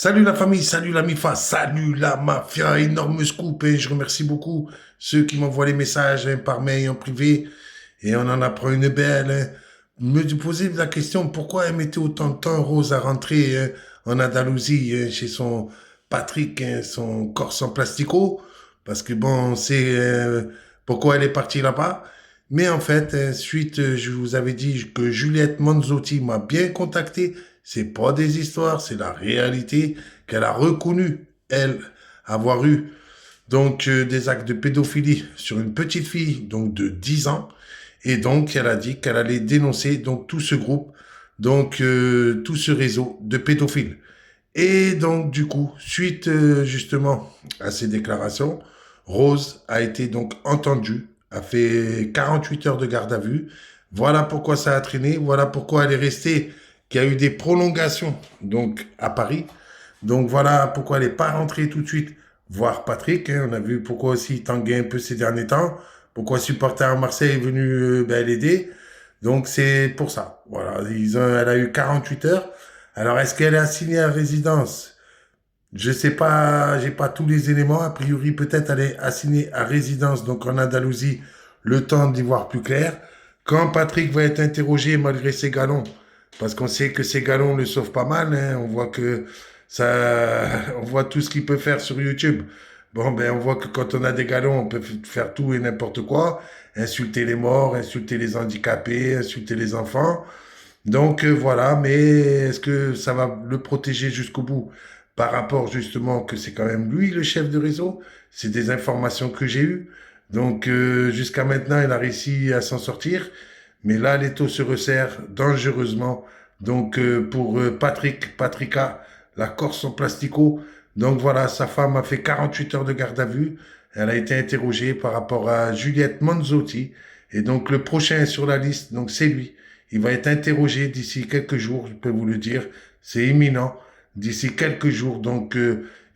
Salut la famille, salut la MIFA, salut la mafia, énorme scoop. Je remercie beaucoup ceux qui m'envoient les messages par mail en privé et on en apprend une belle. Me poser la question pourquoi elle mettait autant de temps, Rose, à rentrer en Andalousie chez son Patrick, son Corse en plastico. Parce que bon, on sait pourquoi elle est partie là-bas. Mais en fait, suite, je vous avais dit que Juliette Manzotti m'a bien contacté. C'est pas des histoires, c'est la réalité qu'elle a reconnue, elle, avoir eu donc des actes de pédophilie sur une petite fille donc de 10 ans. Et donc, elle a dit qu'elle allait dénoncer donc tout ce groupe, donc tout ce réseau de pédophiles. Et donc, du coup, suite justement à ces déclarations, Rose a été donc entendue, a fait 48 heures de garde à vue. Voilà pourquoi ça a traîné, voilà pourquoi elle est restée, qu'il y a eu des prolongations donc à Paris. Donc voilà pourquoi elle n'est pas rentrée tout de suite voir Patrick. On a vu pourquoi aussi il tanguait un peu ces derniers temps, pourquoi supporter à Marseille est venu l'aider. Donc c'est pour ça. Voilà, elle a eu 48 heures. Alors, est-ce qu'elle est assignée à résidence? Je sais pas, j'ai pas tous les éléments. A priori, peut-être elle est assignée à résidence, donc en Andalousie, le temps d'y voir plus clair. Quand Patrick va être interrogé malgré ses galons, parce qu'on sait que ses galons le sauvent pas mal, hein, on voit que ça, on voit tout ce qu'il peut faire sur YouTube. Bon, ben, on voit que quand on a des galons, on peut faire tout et n'importe quoi. Insulter les morts, insulter les handicapés, insulter les enfants. Donc voilà, mais est-ce que ça va le protéger jusqu'au bout par rapport justement que c'est quand même lui le chef de réseau? C'est des informations que j'ai eues. Donc jusqu'à maintenant, il a réussi à s'en sortir, mais là, l'étau se resserre dangereusement. Donc pour Patrika, la Corse en plastico. Donc voilà, sa femme a fait 48 heures de garde à vue. Elle a été interrogée par rapport à Juliette Manzotti. Et donc le prochain sur la liste, donc c'est lui. Il va être interrogé d'ici quelques jours, je peux vous le dire, c'est imminent. D'ici quelques jours, donc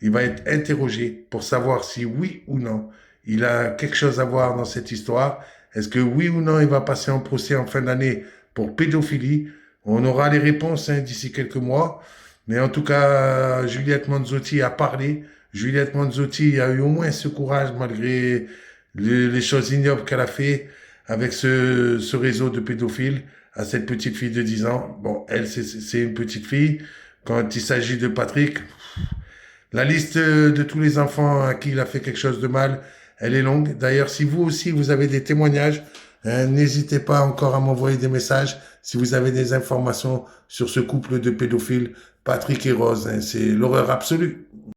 il va être interrogé pour savoir si oui ou non il a quelque chose à voir dans cette histoire. Est-ce que oui ou non il va passer en procès en fin d'année pour pédophilie? On aura les réponses d'ici quelques mois. Mais en tout cas, Juliette Manzotti a parlé. Juliette Manzotti a eu au moins ce courage malgré les choses ignobles qu'elle a fait avec ce réseau de pédophiles à cette petite fille de 10 ans. Bon, elle, c'est une petite fille. Quand il s'agit de Patrick, la liste de tous les enfants à qui il a fait quelque chose de mal, elle est longue. D'ailleurs, si vous aussi, vous avez des témoignages, n'hésitez pas encore à m'envoyer des messages si vous avez des informations sur ce couple de pédophiles, Patrick et Rose. C'est l'horreur absolue.